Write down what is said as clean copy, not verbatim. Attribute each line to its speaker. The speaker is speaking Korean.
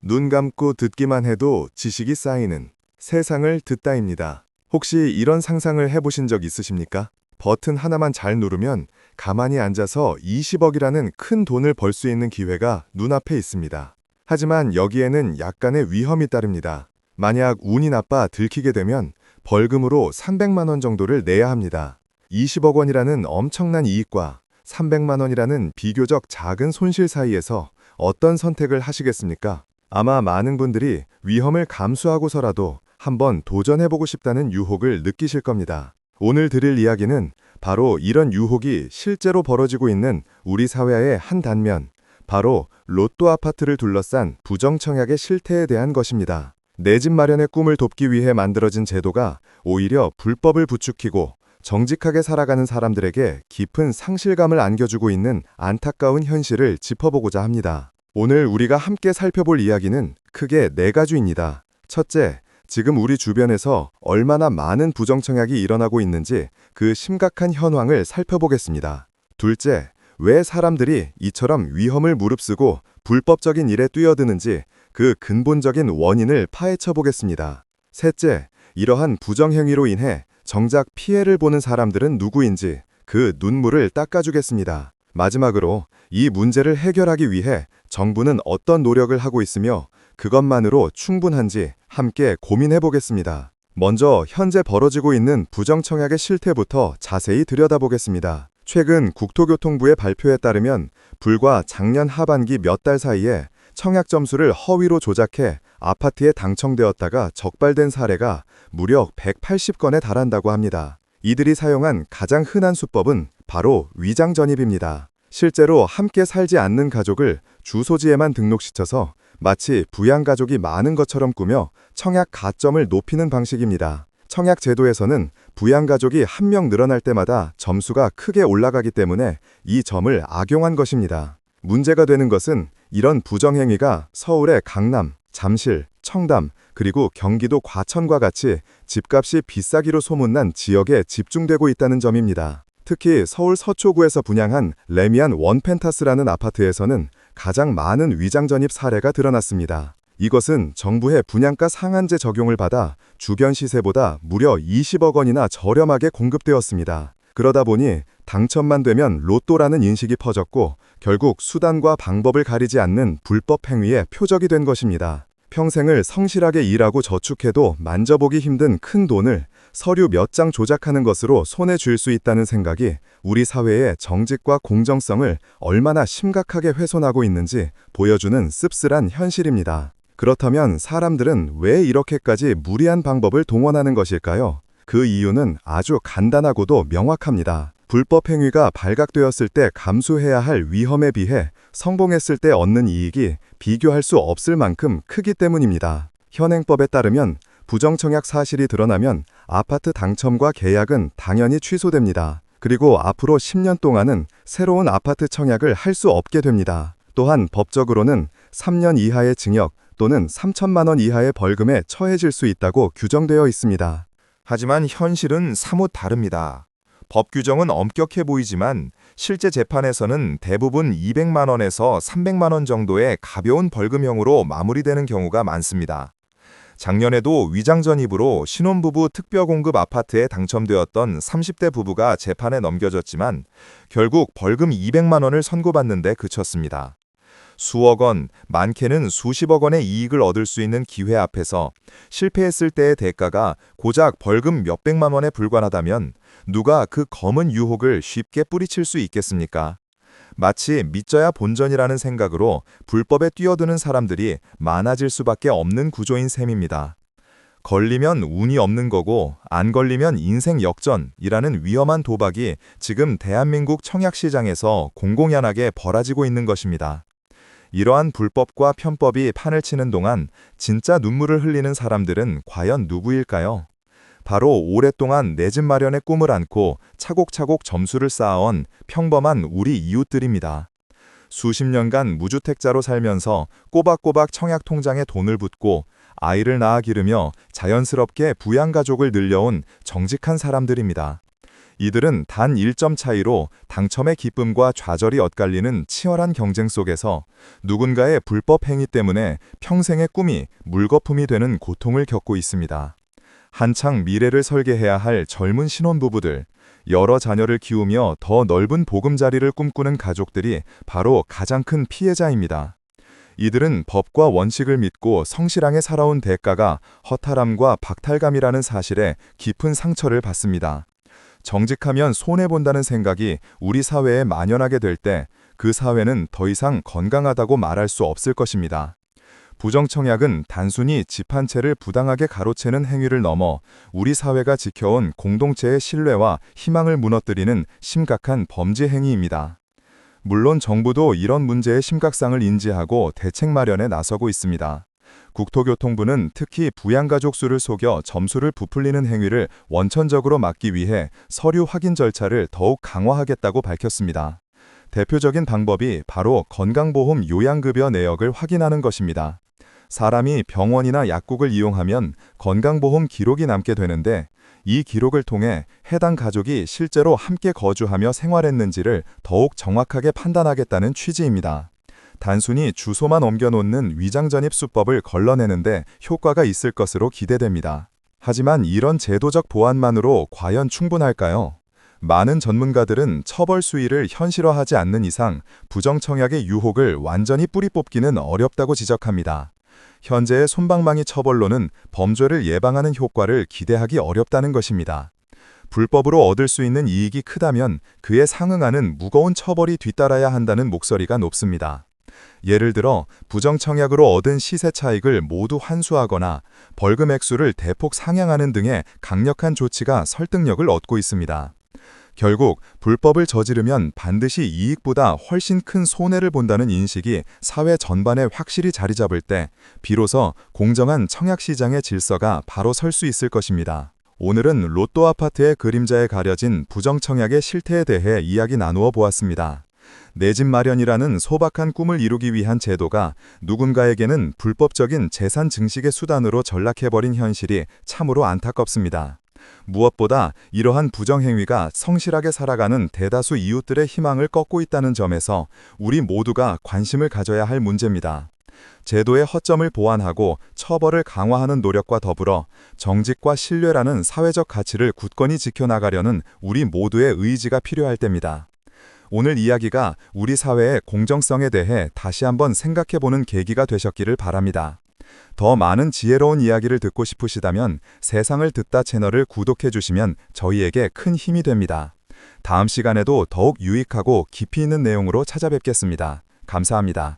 Speaker 1: 눈 감고 듣기만 해도 지식이 쌓이는 세상을 듣다입니다. 혹시 이런 상상을 해보신 적 있으십니까? 버튼 하나만 잘 누르면 가만히 앉아서 20억이라는 큰 돈을 벌 수 있는 기회가 눈앞에 있습니다. 하지만 여기에는 약간의 위험이 따릅니다. 만약 운이 나빠 들키게 되면 벌금으로 300만 원 정도를 내야 합니다. 20억 원이라는 엄청난 이익과 300만 원이라는 비교적 작은 손실 사이에서 어떤 선택을 하시겠습니까? 아마 많은 분들이 위험을 감수하고서라도 한번 도전해보고 싶다는 유혹을 느끼실 겁니다. 오늘 드릴 이야기는 바로 이런 유혹이 실제로 벌어지고 있는 우리 사회의 한 단면, 바로 로또 아파트를 둘러싼 부정청약의 실태에 대한 것입니다. 내 집 마련의 꿈을 돕기 위해 만들어진 제도가 오히려 불법을 부추기고 정직하게 살아가는 사람들에게 깊은 상실감을 안겨주고 있는 안타까운 현실을 짚어보고자 합니다. 오늘 우리가 함께 살펴볼 이야기는 크게 4가지입니다. 첫째, 지금 우리 주변에서 얼마나 많은 부정청약이 일어나고 있는지 그 심각한 현황을 살펴보겠습니다. 둘째, 왜 사람들이 이처럼 위험을 무릅쓰고 불법적인 일에 뛰어드는지 그 근본적인 원인을 파헤쳐 보겠습니다. 셋째, 이러한 부정행위로 인해 정작 피해를 보는 사람들은 누구인지 그 눈물을 닦아주겠습니다. 마지막으로 이 문제를 해결하기 위해 정부는 어떤 노력을 하고 있으며 그것만으로 충분한지 함께 고민해 보겠습니다. 먼저 현재 벌어지고 있는 부정청약의 실태부터 자세히 들여다보겠습니다. 최근 국토교통부의 발표에 따르면 불과 작년 하반기 몇 달 사이에 청약 점수를 허위로 조작해 아파트에 당첨되었다가 적발된 사례가 무려 180건에 달한다고 합니다. 이들이 사용한 가장 흔한 수법은 바로 위장 전입입니다. 실제로 함께 살지 않는 가족을 주소지에만 등록시켜서 마치 부양가족이 많은 것처럼 꾸며 청약 가점을 높이는 방식입니다. 청약 제도에서는 부양가족이 한 명 늘어날 때마다 점수가 크게 올라가기 때문에 이 점을 악용한 것입니다. 문제가 되는 것은 이런 부정행위가 서울의 강남, 잠실, 청담, 그리고 경기도 과천과 같이 집값이 비싸기로 소문난 지역에 집중되고 있다는 점입니다. 특히 서울 서초구에서 분양한 레미안 원펜타스라는 아파트에서는 가장 많은 위장 전입 사례가 드러났습니다. 이것은 정부의 분양가 상한제 적용을 받아 주변 시세보다 무려 20억 원이나 저렴하게 공급되었습니다. 그러다 보니 당첨만 되면 로또라는 인식이 퍼졌고 결국 수단과 방법을 가리지 않는 불법 행위의 표적이 된 것입니다. 평생을 성실하게 일하고 저축해도 만져보기 힘든 큰 돈을 서류 몇 장 조작하는 것으로 손에 쥘 수 있다는 생각이 우리 사회의 정직과 공정성을 얼마나 심각하게 훼손하고 있는지 보여주는 씁쓸한 현실입니다. 그렇다면 사람들은 왜 이렇게까지 무리한 방법을 동원하는 것일까요? 그 이유는 아주 간단하고도 명확합니다. 불법 행위가 발각되었을 때 감수해야 할 위험에 비해 성공했을 때 얻는 이익이 비교할 수 없을 만큼 크기 때문입니다. 현행법에 따르면 부정청약 사실이 드러나면 아파트 당첨과 계약은 당연히 취소됩니다. 그리고 앞으로 10년 동안은 새로운 아파트 청약을 할 수 없게 됩니다. 또한 법적으로는 3년 이하의 징역 또는 3천만 원 이하의 벌금에 처해질 수 있다고 규정되어 있습니다.
Speaker 2: 하지만 현실은 사뭇 다릅니다. 법 규정은 엄격해 보이지만 실제 재판에서는 대부분 200만 원에서 300만 원 정도의 가벼운 벌금형으로 마무리되는 경우가 많습니다. 작년에도 위장 전입으로 신혼부부 특별공급 아파트에 당첨되었던 30대 부부가 재판에 넘겨졌지만 결국 벌금 200만 원을 선고받는 데 그쳤습니다. 수억 원, 많게는 수십억 원의 이익을 얻을 수 있는 기회 앞에서 실패했을 때의 대가가 고작 벌금 몇백만 원에 불과하다면 누가 그 검은 유혹을 쉽게 뿌리칠 수 있겠습니까? 마치 믿져야 본전이라는 생각으로 불법에 뛰어드는 사람들이 많아질 수밖에 없는 구조인 셈입니다. 걸리면 운이 없는 거고 안 걸리면 인생 역전이라는 위험한 도박이 지금 대한민국 청약시장에서 공공연하게 벌어지고 있는 것입니다. 이러한 불법과 편법이 판을 치는 동안 진짜 눈물을 흘리는 사람들은 과연 누구일까요? 바로 오랫동안 내 집 마련의 꿈을 안고 차곡차곡 점수를 쌓아온 평범한 우리 이웃들입니다. 수십 년간 무주택자로 살면서 꼬박꼬박 청약 통장에 돈을 붓고 아이를 낳아 기르며 자연스럽게 부양가족을 늘려온 정직한 사람들입니다. 이들은 단 1점 차이로 당첨의 기쁨과 좌절이 엇갈리는 치열한 경쟁 속에서 누군가의 불법 행위 때문에 평생의 꿈이 물거품이 되는 고통을 겪고 있습니다. 한창 미래를 설계해야 할 젊은 신혼부부들, 여러 자녀를 키우며 더 넓은 보금자리를 꿈꾸는 가족들이 바로 가장 큰 피해자입니다. 이들은 법과 원칙을 믿고 성실하게 살아온 대가가 허탈함과 박탈감이라는 사실에 깊은 상처를 받습니다. 정직하면 손해본다는 생각이 우리 사회에 만연하게 될 때 그 사회는 더 이상 건강하다고 말할 수 없을 것입니다. 부정청약은 단순히 집 한 채를 부당하게 가로채는 행위를 넘어 우리 사회가 지켜온 공동체의 신뢰와 희망을 무너뜨리는 심각한 범죄 행위입니다. 물론 정부도 이런 문제의 심각성을 인지하고 대책 마련에 나서고 있습니다. 국토교통부는 특히 부양가족 수를 속여 점수를 부풀리는 행위를 원천적으로 막기 위해 서류 확인 절차를 더욱 강화하겠다고 밝혔습니다. 대표적인 방법이 바로 건강보험 요양급여 내역을 확인하는 것입니다. 사람이 병원이나 약국을 이용하면 건강보험 기록이 남게 되는데 이 기록을 통해 해당 가족이 실제로 함께 거주하며 생활했는지를 더욱 정확하게 판단하겠다는 취지입니다. 단순히 주소만 옮겨놓는 위장전입 수법을 걸러내는데 효과가 있을 것으로 기대됩니다. 하지만 이런 제도적 보완만으로 과연 충분할까요? 많은 전문가들은 처벌 수위를 현실화하지 않는 이상 부정청약의 유혹을 완전히 뿌리 뽑기는 어렵다고 지적합니다. 현재의 솜방망이 처벌로는 범죄를 예방하는 효과를 기대하기 어렵다는 것입니다. 불법으로 얻을 수 있는 이익이 크다면 그에 상응하는 무거운 처벌이 뒤따라야 한다는 목소리가 높습니다. 예를 들어 부정청약으로 얻은 시세 차익을 모두 환수하거나 벌금 액수를 대폭 상향하는 등의 강력한 조치가 설득력을 얻고 있습니다. 결국 불법을 저지르면 반드시 이익보다 훨씬 큰 손해를 본다는 인식이 사회 전반에 확실히 자리 잡을 때 비로소 공정한 청약시장의 질서가 바로 설 수 있을 것입니다. 오늘은 로또 아파트의 그림자에 가려진 부정청약의 실태에 대해 이야기 나누어 보았습니다. 내 집 마련이라는 소박한 꿈을 이루기 위한 제도가 누군가에게는 불법적인 재산 증식의 수단으로 전락해버린 현실이 참으로 안타깝습니다. 무엇보다 이러한 부정행위가 성실하게 살아가는 대다수 이웃들의 희망을 꺾고 있다는 점에서 우리 모두가 관심을 가져야 할 문제입니다. 제도의 허점을 보완하고 처벌을 강화하는 노력과 더불어 정직과 신뢰라는 사회적 가치를 굳건히 지켜나가려는 우리 모두의 의지가 필요할 때입니다. 오늘 이야기가 우리 사회의 공정성에 대해 다시 한번 생각해보는 계기가 되셨기를 바랍니다. 더 많은 지혜로운 이야기를 듣고 싶으시다면 세상을 듣다 채널을 구독해 주시면 저희에게 큰 힘이 됩니다. 다음 시간에도 더욱 유익하고 깊이 있는 내용으로 찾아뵙겠습니다. 감사합니다.